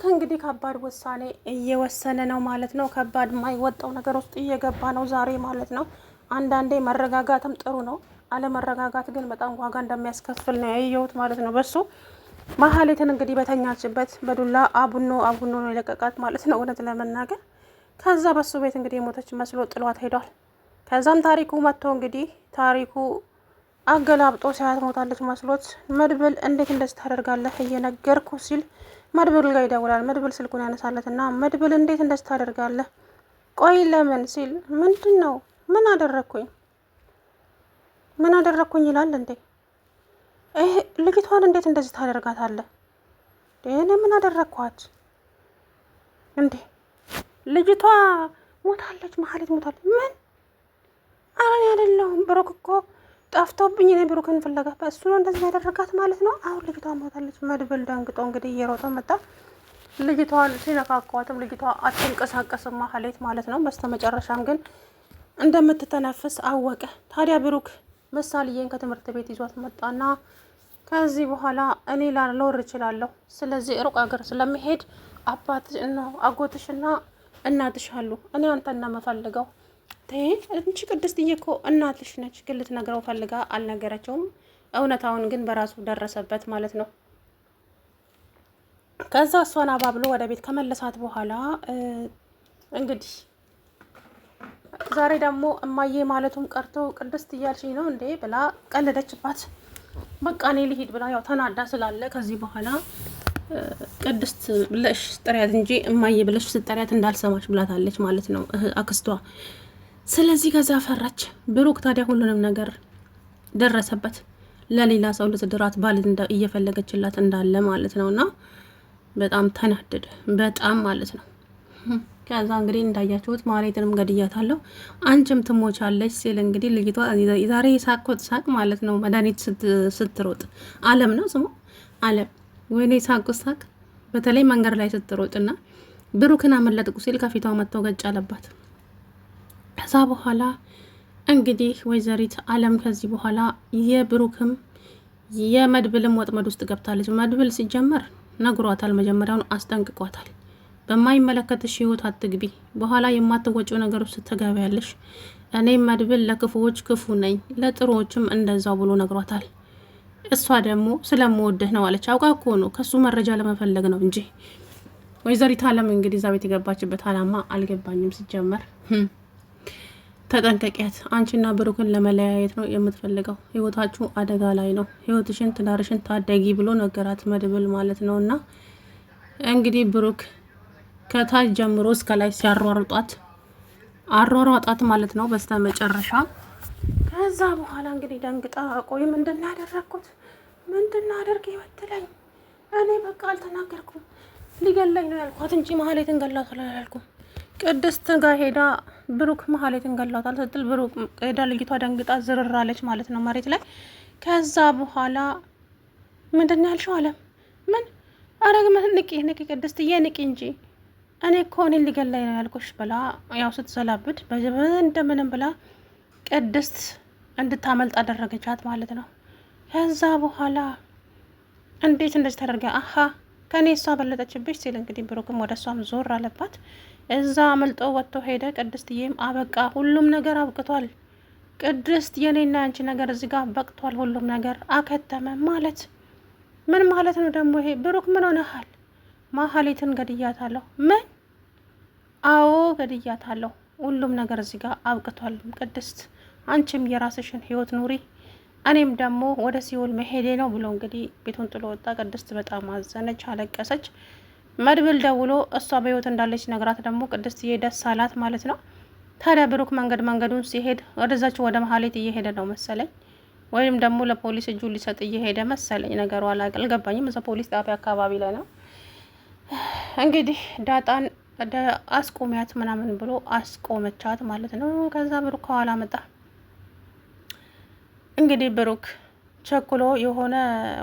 ብሩክ እንግዲህ ከባድ ውሳኔ እየወሰነ ነው ማለት ነው። ከባድ የማይወጣው ነገር ውስጥ እየገባ ነው ዛሬ ማለት ነው። አንዳንዴ መረጋጋትም ጥሩ ነው። አለመረጋጋት ግን በጣም ዋጋ እንደሚያስከፍል ነው ያየሁት ማለት ነው። በሱ መሀሌትን እንግዲህ በተኛችበት በዱላ አቡኖ ነው የለቀቃት ማለት ነው እውነት ለመናገር። ከዛ በሱ ቤት እንግዲህ የሞተች መስሎ ጥሏት ሄዷል። ከዛም ታሪኩ መጥቶ እንግዲህ ታሪኩ አገላብጦ ሲያት ሞታለች መስሎት መድብል እንዴት እንደዚህ ታደርጋለህ እየነገርኩ ሲል መድብል ጋር ይደውላል። መድብል ስልኩን ያነሳለትና መድብል እንዴት እንደዚህ ታደርጋለህ? ቆይ ለምን ሲል ምንድን ነው ምን አደረግኩኝ ይላል። እንዴ ይሄ ልጅቷን እንዴት እንደዚህ ታደርጋታለህ? እኔ ምን አደረግኳት እንዴ? ልጅቷ ሞታለች፣ መሀሌት ሞታለች። ምን አሁን አይደለሁም ብሩክ እኮ ጠፍቶብኝ እኔ ብሩክን ፍለጋ በእሱ ነው እንደዚህ ያደረጋት ማለት ነው። አሁን ልጅቷ ሞታለች። መድብል ደንግጦ እንግዲህ እየሮጠ መጣ። ልጅቷን ሲነካኳትም ልጅቷ አትንቀሳቀስም መሀሌት ማለት ነው። በስተመጨረሻም ግን እንደምትተነፍስ አወቀ። ታዲያ ብሩክ ምሳሌዬን ከትምህርት ቤት ይዟት መጣና ከዚህ በኋላ እኔ ላልኖር እችላለሁ፣ ስለዚህ ሩቅ ሀገር ስለሚሄድ አባትሽና አጎትሽና እናትሽ አሉ፣ እኔ አንተን ነው የምፈልገው። እንቺ ቅድስትዬ እኮ እናትሽ ነች፣ ግን ልትነግረው ፈልጋ አልነገረችውም። እውነታውን ግን በራሱ ደረሰበት ማለት ነው። ከዛ እሷን አባብሎ ወደ ቤት ከመለሳት በኋላ እንግዲህ ዛሬ ደግሞ እማዬ ማለቱም ቀርቶ ቅድስት እያልሽኝ ነው እንዴ ብላ ቀለደችባት። በቃ እኔ ልሂድ ብላ ያው ተናዳ ስላለ ከዚህ በኋላ ቅድስት ብለሽ ጥሪያት እንጂ እማዬ ብለሽ ስጠሪያት እንዳልሰማሽ ብላታለች ማለት ነው አክስቷ። ስለዚህ ከዛ ፈራች። ብሩክ ታዲያ ሁሉንም ነገር ደረሰበት። ለሌላ ሰው ልትድራት ባል እየፈለገችላት እንዳለ ማለት ነው። እና በጣም ተናደደ፣ በጣም ማለት ነው። ከዛ እንግዲህ እንዳያችሁት ማህሌትንም ገድያታለሁ አንቺም ትሞቻለች ሲል እንግዲህ ልጅቷ ዛሬ ሳቅኩት ሳቅ ማለት ነው። መድኃኒት ስትሮጥ አለም ነው ስሙ አለም። ወይኔ ሳቅኩት ሳቅ በተለይ መንገድ ላይ ስትሮጥና ብሩክን አመለጥኩ ሲል ከፊቷ መጥቶ ገጭ አለባት። ከዛ በኋላ እንግዲህ ወይዘሪት አለም ከዚህ በኋላ የብሩክም የመድብልም ወጥመድ ውስጥ ገብታለች። መድብል ሲጀመር ነግሯታል፣ መጀመሪያውን አስጠንቅቋታል። በማይመለከትሽ ህይወት አትግቢ፣ በኋላ የማትወጪው ነገር ውስጥ ትገቢያለሽ። እኔም መድብል ለክፉዎች ክፉ ነኝ፣ ለጥሩዎችም እንደዛው ብሎ ነግሯታል። እሷ ደግሞ ስለምወድህ ነው አለች። አውቃ እኮ ነው ከሱ መረጃ ለመፈለግ ነው እንጂ። ወይዘሪት አለም እንግዲህ እዛ ቤት የገባችበት አላማ አልገባኝም ሲጀመር። ተጠንቀቂያት፣ አንቺና ብሩክን ለመለያየት ነው የምትፈልገው፣ ህይወታችሁ አደጋ ላይ ነው፣ ህይወትሽን ትዳርሽን ታደጊ ብሎ ነገራት መድብል ማለት ነው። እና እንግዲህ ብሩክ ከታች ጀምሮ እስከ ላይ አሯሯጣት ማለት ነው በስተ መጨረሻ። ከዛ በኋላ እንግዲህ ደንግጣ ቆይ ምንድን ያደረግኩት ምንድን አደርግ ይወትለኝ እኔ በቃ አልተናገርኩም፣ ሊገለኝ ነው ያልኳት እንጂ መሀሌትን ገላታል አላልኩም። ቅድስት ጋር ሄዳ ብሩክ መሀሌትን ገላታል ስትል ብሩክ ሄዳ ልጅቷ ደንግጣ ዝርራለች ማለት ነው መሬት ላይ። ከዛ በኋላ ምንድን ያልሽው አለም? ምን አረግ ንቂ ቅድስትዬ ንቂ እንጂ እኔ እኮ እኔን ሊገላይ ነው ያልኩሽ ብላ ያው ስትዘላብድ እንደምንም ብላ ቅድስት እንድታመልጥ አደረገቻት ማለት ነው። ከዛ በኋላ እንዴት እንደዚህ ተደርገ አሀ ከኔ እሷ በለጠችብሽ ሲል እንግዲህ ብሩክም ወደ እሷም ዞር አለባት። እዛ አመልጦ ወጥቶ ሄደ። ቅድስትዬም አበቃ፣ ሁሉም ነገር አብቅቷል። ቅድስት የኔና ያንቺ ነገር እዚህ ጋር በቅቷል፣ ሁሉም ነገር አከተመ ማለት ምን ማለት ነው ደግሞ ይሄ? ብሩክ ምን ሆነሃል? መሀሌትን ገድያታለሁ። ምን? አዎ ገድያታለሁ፣ ሁሉም ነገር እዚህ ጋር አብቅቷል። ቅድስት አንቺም የራስሽን ህይወት ኑሪ፣ እኔም ደግሞ ወደ ሲኦል መሄዴ ነው ብሎ እንግዲህ ቤቱን ጥሎ ወጣ። ቅድስት በጣም አዘነች፣ አለቀሰች። መድብል ደውሎ እሷ በህይወት እንዳለች ነግራት ደግሞ ቅድስትዬ ደስ አላት ማለት ነው። ታዲያ ብሩክ መንገዱን ሲሄድ ወደዛች ወደ መሀሌት እየሄደ ነው መሰለኝ፣ ወይም ደግሞ ለፖሊስ እጁ ሊሰጥ እየሄደ መሰለኝ። ነገሩ አልገባኝም። እዛ ፖሊስ ጣቢያ አካባቢ ላይ ነው እንግዲህ ዳጣን አስቆሚያት ምናምን ብሎ አስቆመቻት ማለት ነው። ከዛ ብሩክ ከኋላ መጣ። እንግዲህ ብሩክ ቸኩሎ የሆነ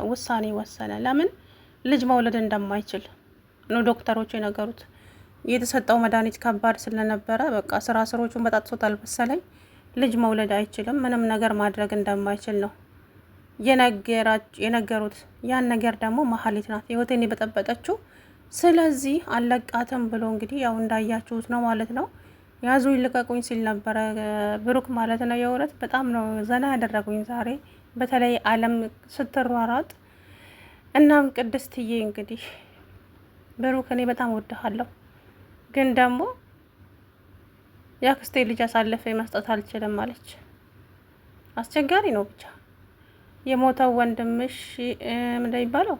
ውሳኔ ወሰነ። ለምን ልጅ መውለድ እንደማይችል ነው ዶክተሮች የነገሩት። የተሰጠው መድኃኒት ከባድ ስለነበረ በቃ ስሮቹን በጣጥሶታል መሰለኝ። ልጅ መውለድ አይችልም፣ ምንም ነገር ማድረግ እንደማይችል ነው የነገሩት። ያን ነገር ደግሞ መሀሌት ናት ህይወቴን የበጠበጠችው ስለዚህ አለቃትም ብሎ እንግዲህ ያው እንዳያችሁት ነው ማለት ነው። ያዙኝ ልቀቁኝ ሲል ነበረ ብሩክ ማለት ነው። የእውነት በጣም ነው ዘና ያደረጉኝ ዛሬ በተለይ አለም ስትሯሯጥ። እናም ቅድስትዬ እንግዲህ ብሩክ እኔ በጣም ወድሃለሁ፣ ግን ደግሞ የአክስቴ ልጅ አሳልፌ መስጠት አልችልም አለች። አስቸጋሪ ነው ብቻ የሞተው ወንድምሽ ምንድን ይባለው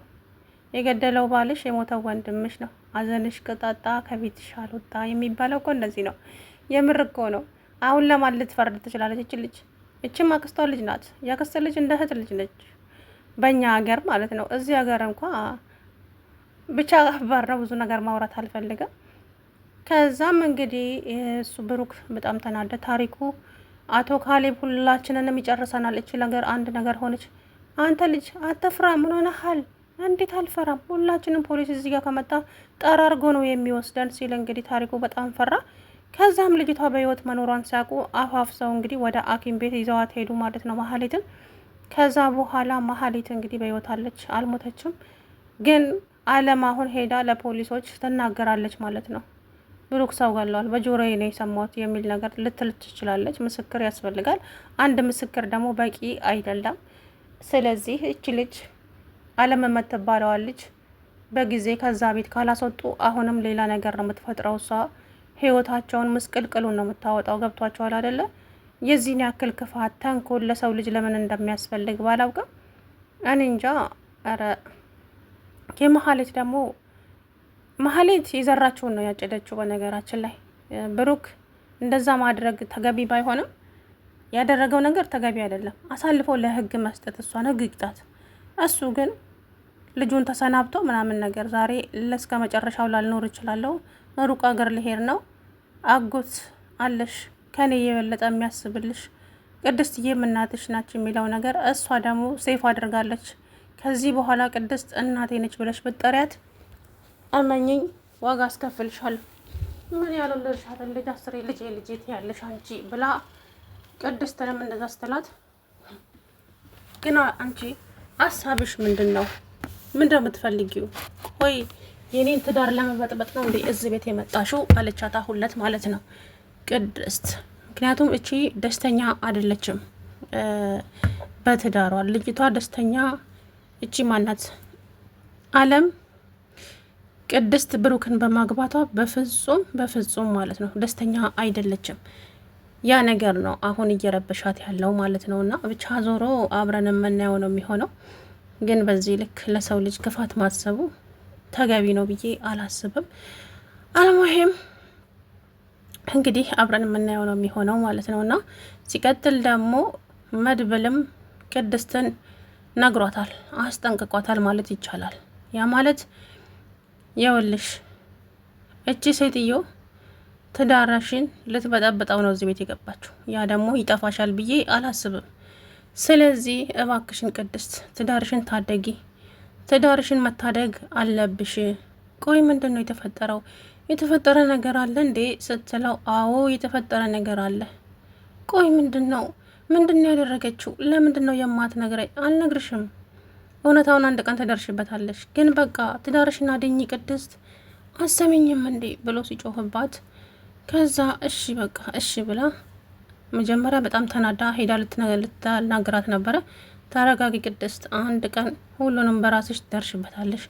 የገደለው ባልሽ የሞተው ወንድምሽ ነው፣ አዘንሽ ቅጣጣ ከቤትሽ አልወጣ የሚባለው እኮ እንደዚህ ነው። የምር እኮ ነው። አሁን ለማን ልትፈርድ ትችላለች? እች ልጅ እችም አክስቷ ልጅ ናት። የአክስት ልጅ እንደ እህት ልጅ ነች በእኛ ሀገር ማለት ነው። እዚህ ሀገር እንኳ ብቻ ከባድ ነው። ብዙ ነገር ማውራት አልፈልግም። ከዛም እንግዲህ እሱ ብሩክ በጣም ተናደ። ታሪኩ አቶ ካሌብ ሁላችንንም ይጨርሰናል። እች ነገር አንድ ነገር ሆነች። አንተ ልጅ አትፍራ፣ ምን ሆነሃል? እንዴት አልፈራም? ሁላችንም ፖሊስ እዚህ ጋር ከመጣ ጠራርጎ ነው የሚወስደን ሲል እንግዲህ ታሪኩ በጣም ፈራ። ከዛም ልጅቷ በህይወት መኖሯን ሲያውቁ አፋፍሰው እንግዲህ ወደ ሐኪም ቤት ይዘዋት ሄዱ ማለት ነው መሀሌትን። ከዛ በኋላ መሀሌት እንግዲህ በህይወት አለች፣ አልሞተችም። ግን አለም አሁን ሄዳ ለፖሊሶች ትናገራለች ማለት ነው። ብሩክ ሰው ገለዋል፣ በጆሮዬ ነው የሰማሁት የሚል ነገር ልትል ትችላለች። ምስክር ያስፈልጋል። አንድ ምስክር ደግሞ በቂ አይደለም። ስለዚህ እች ልጅ አለም የምትባለዋ ልጅ በጊዜ ከዛ ቤት ካላስወጡ አሁንም ሌላ ነገር ነው የምትፈጥረው። እሷ ህይወታቸውን ምስቅልቅሉን ነው የምታወጣው። ገብቷቸዋል አይደለ? የዚህን ያክል ክፋት፣ ተንኮል ለሰው ልጅ ለምን እንደሚያስፈልግ ባላውቅም እኔ እንጃ። ኧረ የመሀሌት ደግሞ መሀሌት የዘራችውን ነው ያጨደችው። በነገራችን ላይ ብሩክ እንደዛ ማድረግ ተገቢ ባይሆንም ያደረገው ነገር ተገቢ አይደለም። አሳልፎ ለህግ መስጠት፣ እሷን ህግ ይቅጣት። እሱ ግን ልጁን ተሰናብቶ ምናምን ነገር ዛሬ ለስከ መጨረሻው ላልኖር እችላለሁ፣ ሩቅ ሀገር ልሄድ ነው፣ አጎት አለሽ ከኔ የበለጠ የሚያስብልሽ ቅድስትዬም እናትሽ ናች የሚለው ነገር እሷ ደግሞ ሴፍ አድርጋለች። ከዚህ በኋላ ቅድስት እናቴ ነች ብለሽ ብትጠሪያት እመኝኝ ዋጋ አስከፍልሻለሁ። ምን ያለው ልጅ ልጅ አስሬ ልጅ ልጅ ያለሽ አንቺ ብላ ቅድስትንም እንደዛ ስትላት፣ ግን አንቺ ሀሳብሽ ምንድን ነው? ምንድን ነው የምትፈልጊው? ቆይ የኔን ትዳር ለመበጥበጥ ነው እንዴ እዚህ ቤት የመጣሽው? አለቻት ሁለት ማለት ነው ቅድስት። ምክንያቱም እቺ ደስተኛ አይደለችም በትዳሯ። ልጅቷ ደስተኛ እቺ ማናት አለም ቅድስት ብሩክን በማግባቷ በፍጹም ማለት ነው ደስተኛ አይደለችም። ያ ነገር ነው አሁን እየረበሻት ያለው ማለት ነው። እና ብቻ ዞሮ አብረን የምናየው ነው የሚሆነው። ግን በዚህ ልክ ለሰው ልጅ ክፋት ማሰቡ ተገቢ ነው ብዬ አላስብም። አልሙሂም እንግዲህ አብረን የምናየው ነው የሚሆነው ማለት ነው። እና ሲቀጥል ደግሞ መድብልም ቅድስትን ነግሯታል፣ አስጠንቅቋታል ማለት ይቻላል። ያ ማለት የውልሽ እቺ ሴትዮ ትዳርሽን ልትበጠብጠው ነው እዚህ ቤት የገባችው። ያ ደግሞ ይጠፋሻል ብዬ አላስብም። ስለዚህ እባክሽን ቅድስት ትዳርሽን ታደጊ፣ ትዳርሽን መታደግ አለብሽ። ቆይ ምንድን ነው የተፈጠረው? የተፈጠረ ነገር አለ እንዴ ስትለው፣ አዎ የተፈጠረ ነገር አለ። ቆይ ምንድን ነው ያደረገችው? ለምንድን ነው የማትነግረኝ? አልነግርሽም፣ እውነታውን አንድ ቀን ትደርሽበታለሽ። ግን በቃ ትዳርሽን አድኝ ቅድስት፣ አሰሚኝም እንዴ ብሎ ሲጮህባት፣ ከዛ እሺ በቃ እሺ ብላ መጀመሪያ በጣም ተናዳ ሄዳ ልትናገራት ነበረ። ተረጋጊ ቅድስት፣ አንድ ቀን ሁሉንም በራስሽ ትደርሽበታለሽ።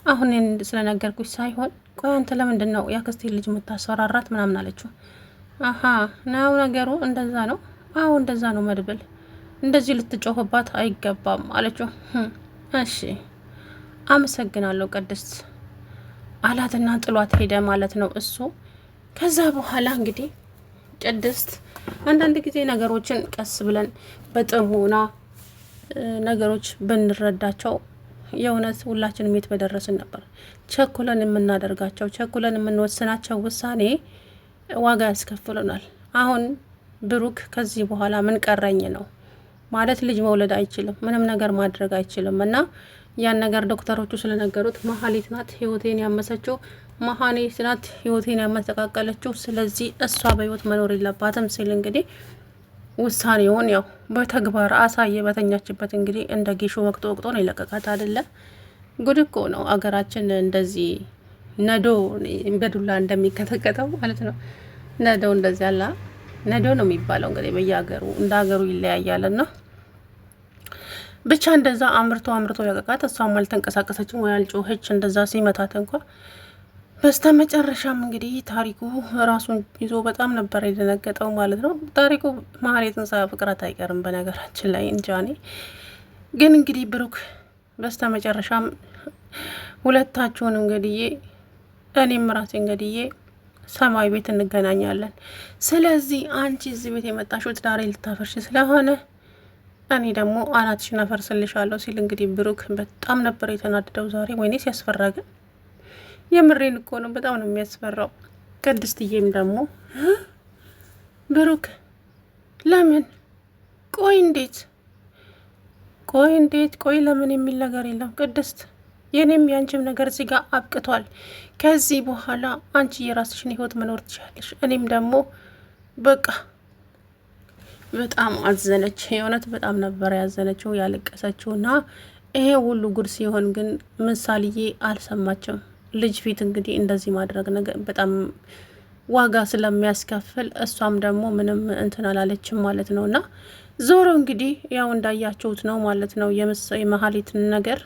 አሁን ስለነገርኩሽ ሳይሆን ቆይ አንተ ለምንድን ነው ያክስቴ ልጅ የምታስፈራራት ምናምን አለችው። አሀ ነው ነገሩ እንደዛ ነው? አዎ እንደዛ ነው መድብል፣ እንደዚህ ልትጮህባት አይገባም አለችው። እሺ አመሰግናለሁ ቅድስት አላትና ጥሏት ሄደ ማለት ነው እሱ። ከዛ በኋላ እንግዲህ ቅድስት አንዳንድ ጊዜ ነገሮችን ቀስ ብለን በጥሞና ነገሮች ብንረዳቸው የእውነት ሁላችንም የት በደረስን ነበር። ቸኩለን የምናደርጋቸው ቸኩለን የምንወስናቸው ውሳኔ ዋጋ ያስከፍሉናል። አሁን ብሩክ ከዚህ በኋላ ምን ቀረኝ ነው ማለት ልጅ መውለድ አይችልም፣ ምንም ነገር ማድረግ አይችልም። እና ያን ነገር ዶክተሮቹ ስለነገሩት መሀሌት ናት ህይወቴን ያመሰችው፣ መሀሌት ናት ህይወቴን ያመሰቃቀለችው፣ ስለዚህ እሷ በህይወት መኖር የለባትም ሲል እንግዲህ ውሳኔውን ያው በተግባር አሳየ። በተኛችበት እንግዲህ እንደ ጌሾ ወቅቶ ነው የለቀቃት አይደለ? ጉድ እኮ ነው አገራችን እንደዚህ ነዶ በዱላ እንደሚቀጠቀጠው ማለት ነው። ነዶ እንደዚህ አላ ነዶ ነው የሚባለው እንግዲህ በየሀገሩ እንደ ሀገሩ ይለያያልና ብቻ እንደዛ አምርቶ ያቀቃት። እሷም አልተንቀሳቀሰችም ወይ አልጮኸች። እንደዛ ሲመታት እንኳ በስተ መጨረሻም እንግዲህ ታሪኩ ራሱን ይዞ በጣም ነበር የደነገጠው ማለት ነው። ታሪኩ ማህሌትን ሳያፈቅራት አይቀርም በነገራችን ላይ እንጃኔ። ግን እንግዲህ ብሩክ በስተ መጨረሻም ሁለታችሁንም ገድዬ እኔም ራሴን ገድዬ ሰማይ ቤት እንገናኛለን። ስለዚህ አንቺ እዚህ ቤት የመጣሽው ትዳሬ ልታፈርሽ ስለሆነ እኔ ደግሞ አናትሽን አፈርስልሻለሁ ሲል እንግዲህ ብሩክ በጣም ነበር የተናደደው ዛሬ። ወይኔ ሲያስፈራ ግን የምሬን እኮ ነው። በጣም ነው የሚያስፈራው። ቅድስትዬም ደግሞ ብሩክ ለምን ቆይ እንዴት ቆይ ለምን የሚል ነገር የለም ቅድስት። የኔም ያንቺም ነገር እዚህ ጋር አብቅቷል። ከዚህ በኋላ አንቺ የራስሽን ህይወት መኖር ትችላለሽ። እኔም ደግሞ በቃ በጣም አዘነች። የእውነት በጣም ነበር ያዘነችው ያለቀሰችው። እና ይሄ ሁሉ ጉድ ሲሆን ግን ምሳሌዬ አልሰማችም። ልጅ ፊት እንግዲህ እንደዚህ ማድረግ ነገር በጣም ዋጋ ስለሚያስከፍል እሷም ደግሞ ምንም እንትን አላለችም ማለት ነው። እና ዞሮ እንግዲህ ያው እንዳያችሁት ነው ማለት ነው የመሀሌትን ነገር